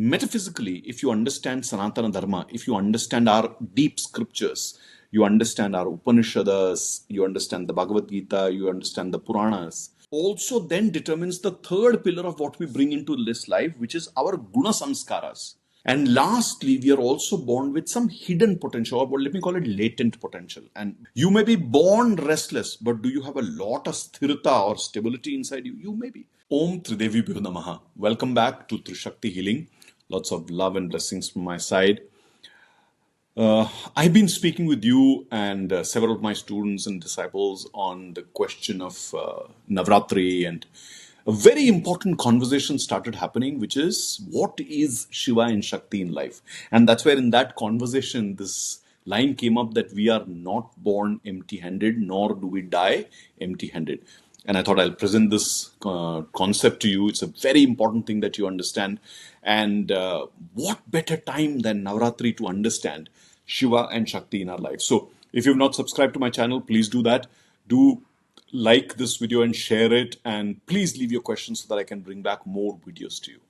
metaphysically, if you understand Sanatana Dharma, if you understand our deep scriptures, you understand our Upanishads, you understand the Bhagavad Gita, you understand the Puranas, also then determines the third pillar of what we bring into this life, which is our guna samskaras. And lastly, we are also born with some hidden potential, or let me call it latent potential. And you may be born restless, but do you have a lot of sthirata or stability inside you? You may be. Om Tridevi Bhyo Namaha. Welcome back to Trishakti Healing. Lots of love and blessings from my side. I've been speaking with you and several of my students and disciples on the question of Navratri, and a very important conversation started happening, which is what is Shiva and Shakti in life? And that's where in that conversation, this line came up that we are not born empty-handed, nor do we die empty-handed. And I thought I'll present this concept to you. It's a very important thing that you understand. And what better time than Navratri to understand Shiva and Shakti in our life? So if you've not subscribed to my channel, please do that. Do like this video and share it. And please leave your questions so that I can bring back more videos to you.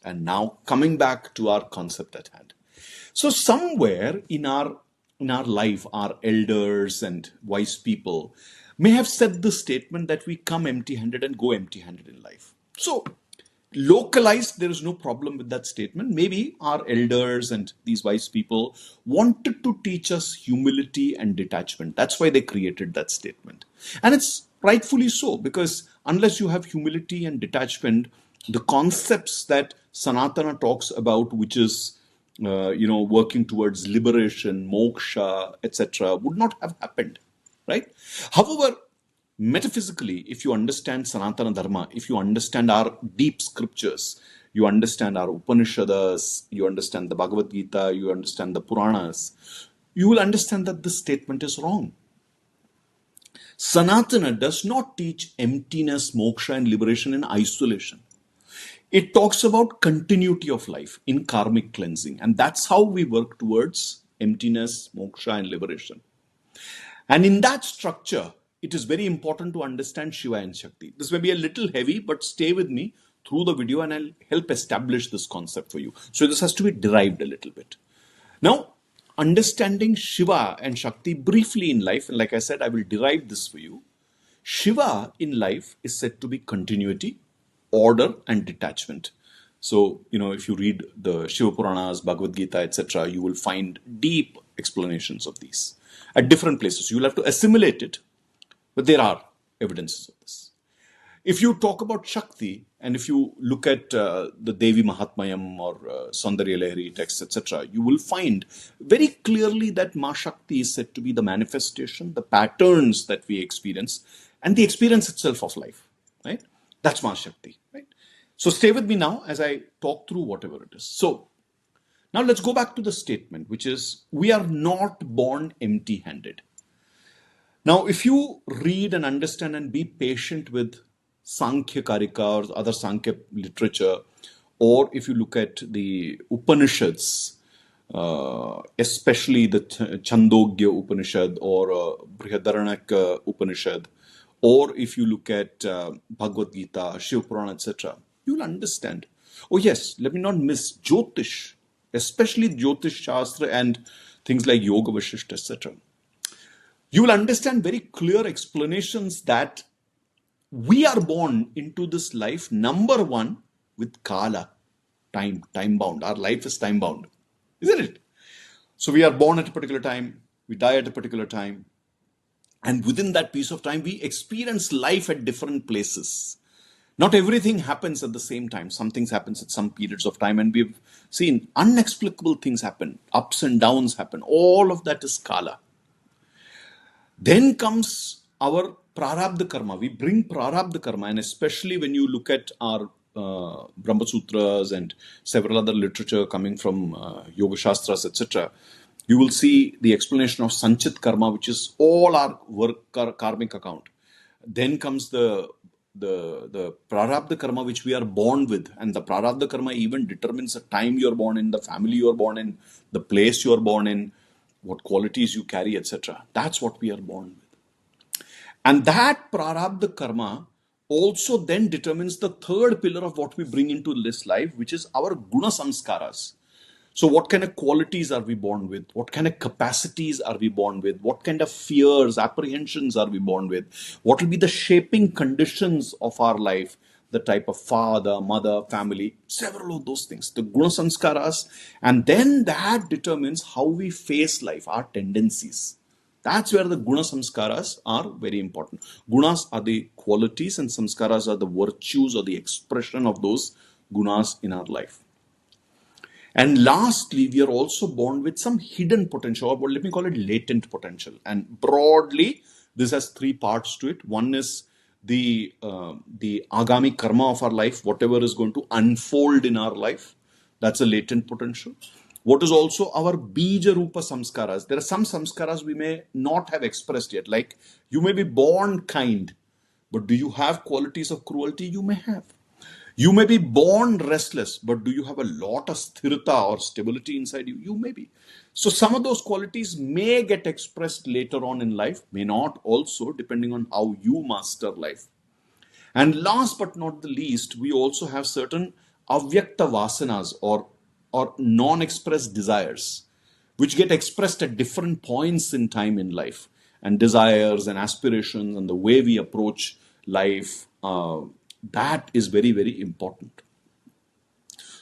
And now coming back to our concept at hand. So somewhere in our life, our elders and wise people may have said the statement that we come empty-handed and go empty-handed in life. So localized, there is no problem with that statement. Maybe our elders and these wise people wanted to teach us humility and detachment. That's why they created that statement. And it's rightfully so, because unless you have humility and detachment, the concepts that Sanatana talks about, which is working towards liberation, moksha, etc., would not have happened, right? However, metaphysically, if you understand Sanatana Dharma, if you understand our deep scriptures, you understand our Upanishads, you understand the Bhagavad Gita, you understand the Puranas, you will understand that this statement is wrong. Sanatana does not teach emptiness, moksha, and liberation in isolation. It talks about continuity of life in karmic cleansing. And that's how we work towards emptiness, moksha, and liberation. And in that structure, it is very important to understand Shiva and Shakti. This may be a little heavy, but stay with me through the video and I'll help establish this concept for you. So this has to be derived a little bit. Now, understanding Shiva and Shakti briefly in life, and like I said, I will derive this for you. Shiva in life is said to be continuity, order, and detachment. So, if you read the Shiva Puranas, Bhagavad Gita, etc., you will find deep explanations of these at different places. You will have to assimilate it, but there are evidences of this. If you talk about Shakti, and if you look at the Devi Mahatmayam or Saundarya Lahari texts, etc., you will find very clearly that Ma Shakti is said to be the manifestation, the patterns that we experience, and the experience itself of life, right? That's Ma Shakti, right? So stay with me now as I talk through whatever it is. So now let's go back to the statement, which is we are not born empty-handed. Now, if you read and understand and be patient with Sankhya Karika or other Sankhya literature, or if you look at the Upanishads, especially the Chandogya Upanishad or Brihadaranyaka Upanishad, or if you look at Bhagavad Gita, Shiva Purana, etc., you'll understand. Oh yes, let me not miss Jyotish, especially Jyotish Shastra and things like Yoga Vashishta, etc. You will understand very clear explanations that we are born into this life, number one, with Kala, time bound. Our life is time bound, isn't it? So we are born at a particular time, we die at a particular time, and within that piece of time, we experience life at different places. Not everything happens at the same time. Some things happen at some periods of time, and we've seen inexplicable things happen, ups and downs happen. All of that is Kala. Then comes our Prarabdha Karma. We bring Prarabdha Karma, and especially when you look at our Brahma Sutras and several other literature coming from Yoga Shastras, etc., you will see the explanation of Sanchit Karma, which is all our work, karmic account. Then comes the Prarabdha Karma, which we are born with. And the Prarabdha Karma even determines the time you are born in, the family you are born in, the place you are born in, what qualities you carry, etc. That's what we are born with. And that Prarabdha Karma also then determines the third pillar of what we bring into this life, which is our guna samskaras. So, what kind of qualities are we born with? What kind of capacities are we born with? What kind of fears, apprehensions are we born with? What will be the shaping conditions of our life? The type of father, mother, family, several of those things, the guna samskaras, and then that determines how we face life, our tendencies. That's where the guna samskaras are very important. Gunas are the qualities, and samskaras are the virtues or the expression of those gunas in our life. And lastly, we are also born with some hidden potential, or let me call it latent potential. And broadly, this has three parts to it. One is the agami karma of our life, whatever is going to unfold in our life. That's a latent potential. What is also our bija rupa samskaras? There are some samskaras we may not have expressed yet. Like you may be born kind, but do you have qualities of cruelty? You may have. You may be born restless, but do you have a lot of sthirata or stability inside you? You may be. So some of those qualities may get expressed later on in life, may not also, depending on how you master life. And last but not the least, we also have certain avyakta vasanas or non-expressed desires, which get expressed at different points in time in life. And desires and aspirations and the way we approach life, that is very, very important.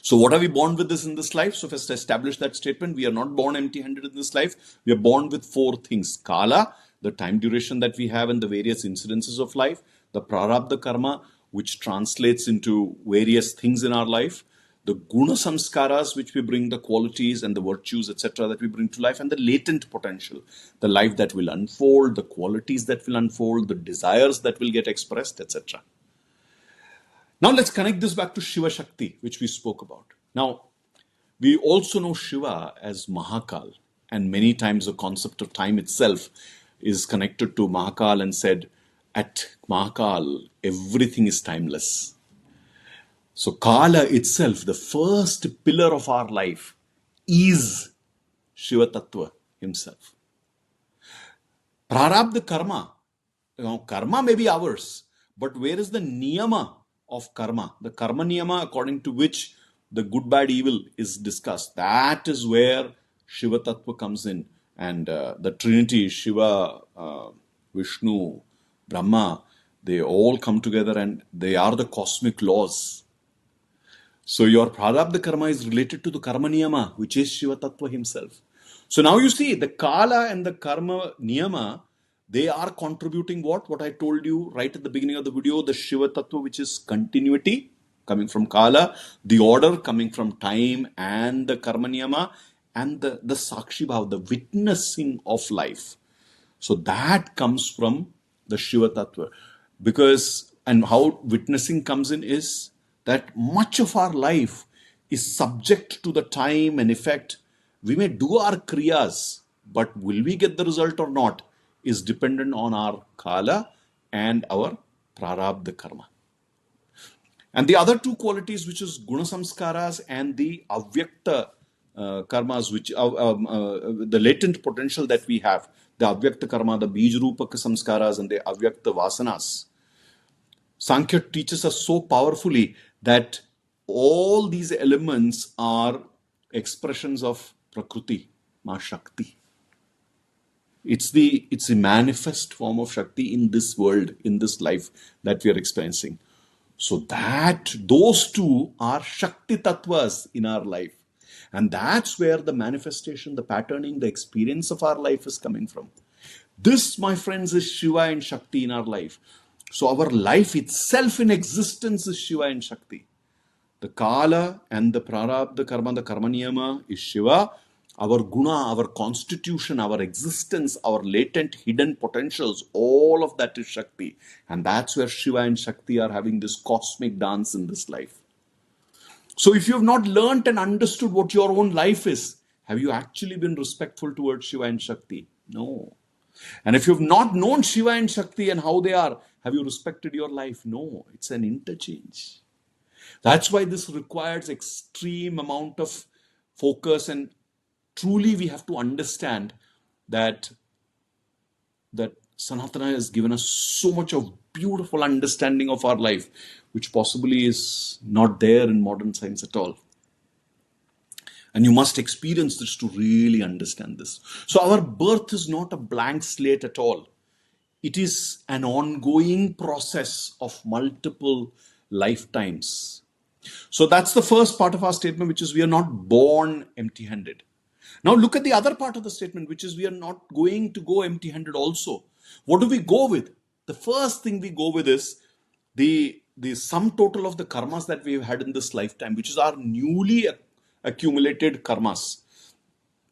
So what are we born with this in this life? So first establish that statement. We are not born empty-handed in this life. We are born with four things. Kala, the time duration that we have and the various incidences of life. The Prarabdha Karma, which translates into various things in our life. The guna samskaras, which we bring, the qualities and the virtues, etc., that we bring to life, and the latent potential, the life that will unfold, the qualities that will unfold, the desires that will get expressed, etc. Now let's connect this back to Shiva Shakti, which we spoke about. Now, we also know Shiva as Mahakaal, and many times the concept of time itself is connected to Mahakaal and said, at Mahakaal, everything is timeless. So Kala itself, the first pillar of our life, is Shiva Tattva himself. Prarabdha Karma, karma may be ours, but where is the niyama of karma? The karma niyama according to which the good, bad, evil is discussed. That is where Shiva Tattva comes in. And the Trinity, Shiva, Vishnu, Brahma, they all come together and they are the cosmic laws. So your Prarabdha Karma is related to the Karma Niyama, which is Shiva Tattva himself. So now you see the Kala and the Karma Niyama, they are contributing what? What I told you right at the beginning of the video, the Shiva Tattva, which is continuity coming from Kala, the order coming from time and the Karma Niyama, and the Sakshi Bhav, the witnessing of life. So that comes from the Shiva Tattva. Because, and how witnessing comes in is that much of our life is subject to the time and effect. We may do our kriyas, but will we get the result or not is dependent on our kala and our prarabdha karma. And the other two qualities, which is guna samskaras and the avyakta karmas, which the latent potential that we have, the avyakta karma, the bij rupaka samskaras and the avyakta vasanas. Sankhya teaches us so powerfully that all these elements are expressions of Prakriti, Ma Shakti. It's the manifest form of Shakti in this world, in this life that we are experiencing. So that those two are Shakti Tattvas in our life. And that's where the manifestation, the patterning, the experience of our life is coming from. This, my friends, is Shiva and Shakti in our life. So our life itself in existence is Shiva and Shakti. The Kala and the Prarabdha Karma, the Karma Niyama is Shiva. Our guna, our constitution, our existence, our latent hidden potentials, all of that is Shakti. And that's where Shiva and Shakti are having this cosmic dance in this life. So if you have not learnt and understood what your own life is, have you actually been respectful towards Shiva and Shakti? No. And if you have not known Shiva and Shakti and how they are, have you respected your life? No. It's an interchange. That's why this requires extreme amount of focus, and truly we have to understand that Sanatana has given us so much of beautiful understanding of our life, which possibly is not there in modern science at all. And you must experience this to really understand this. So our birth is not a blank slate at all. It is an ongoing process of multiple lifetimes. So that's the first part of our statement, which is we are not born empty-handed. Now look at the other part of the statement, which is we are not going to go empty-handed also. What do we go with? The first thing we go with is the sum total of the karmas that we've had in this lifetime, which is our newly accumulated karmas.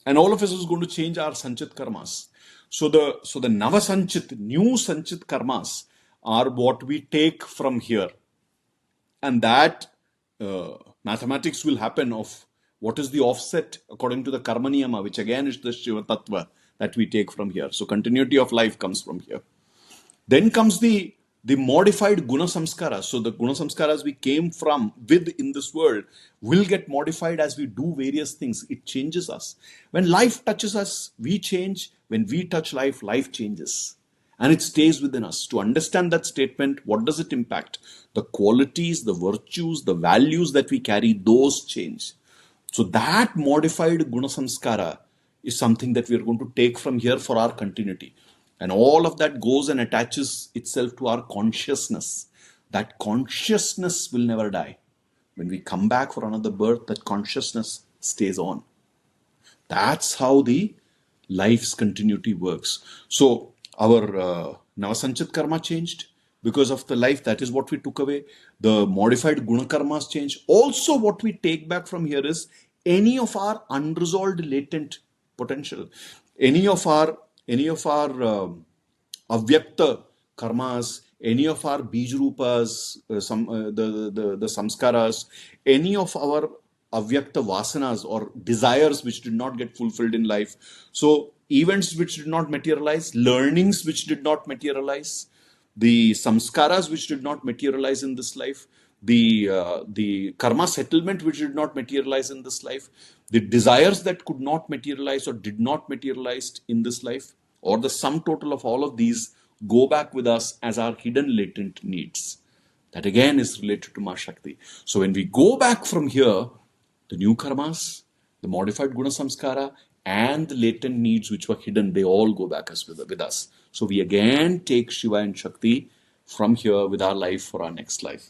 And all of us is going to change our sanchit karmas. So the nava sanchit, new sanchit karmas are what we take from here. And that mathematics will happen of what is the offset according to the karma niyama, which again is the Shiva tattva that we take from here. So continuity of life comes from here. Then comes the modified guna samskara. So the guna samskaras we came from with in this world will get modified as we do various things. It changes us. When life touches us, we change. When we touch life, life changes. And it stays within us. To understand that statement, what does it impact? The qualities, the virtues, the values that we carry, those change. So that modified guna samskara is something that we are going to take from here for our continuity. And all of that goes and attaches itself to our consciousness. That consciousness will never die. When we come back for another birth, that consciousness stays on. That's how the life's continuity works. So our Navasanchit karma changed because of the life. That is what we took away. The modified guna karmas changed. Also, what we take back from here is any of our unresolved latent potential, any of our avyakta karmas, any of our bijrupas, the samskaras, any of our avyakta vasanas or desires which did not get fulfilled in life. So events which did not materialize, learnings which did not materialize, the samskaras which did not materialize in this life, the karma settlement which did not materialize in this life, the desires that could not materialize or did not materialize in this life, or the sum total of all of these go back with us as our hidden latent needs. That again is related to Mahashakti. So when we go back from here, the new karmas, the modified guna samskara, and the latent needs which were hidden, they all go back with us. So we again take Shiva and Shakti from here with our life for our next life.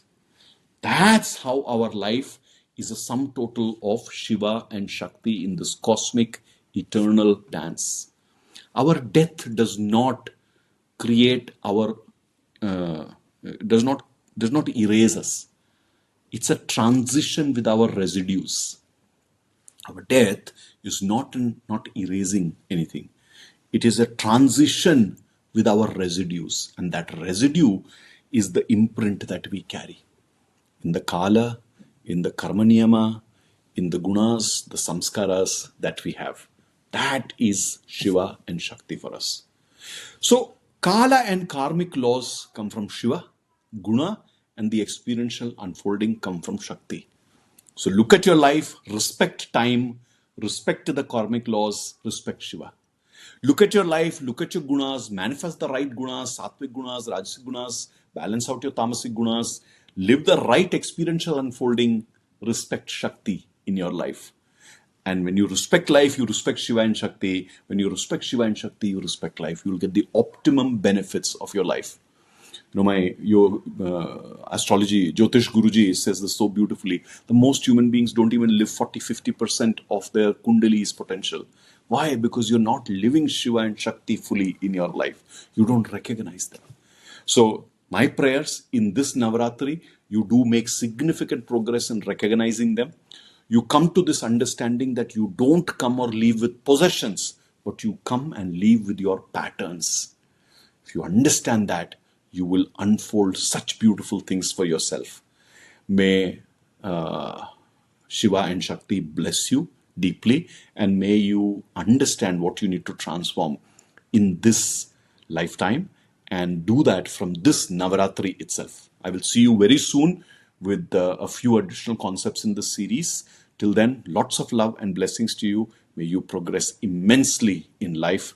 That's how our life is a sum total of Shiva and Shakti in this cosmic eternal dance. Our death does not create our, does not erase us. It's a transition with our residues. Our death is not erasing anything. It is a transition with our residues. And that residue is the imprint that we carry. In the Kala, in the Karma Niyama, in the Gunas, the Samskaras that we have. That is Shiva and Shakti for us. So, Kala and karmic laws come from Shiva, Guna, and the experiential unfolding come from Shakti. So, look at your life, respect time, respect the karmic laws, respect Shiva. Look at your life, look at your gunas, manifest the right gunas, sattvic gunas, rajasic gunas, balance out your tamasic gunas, live the right experiential unfolding, respect Shakti in your life. And when you respect life, you respect Shiva and Shakti. When you respect Shiva and Shakti, you respect life. You will get the optimum benefits of your life. You know, your astrology, Jyotish Guruji says this so beautifully. The most human beings don't even live 40-50% of their Kundali's potential. Why? Because you're not living Shiva and Shakti fully in your life. You don't recognize them. So, my prayers in this Navratri, you do make significant progress in recognizing them. You come to this understanding that you don't come or leave with possessions, but you come and leave with your patterns. If you understand that, you will unfold such beautiful things for yourself. May Shiva and Shakti bless you deeply, and may you understand what you need to transform in this lifetime, and do that from this Navaratri itself. I will see you very soon with a few additional concepts in this series. Till then, lots of love and blessings to you. May you progress immensely in life.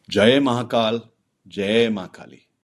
Jai Mahakaal. Jai Ma Kali.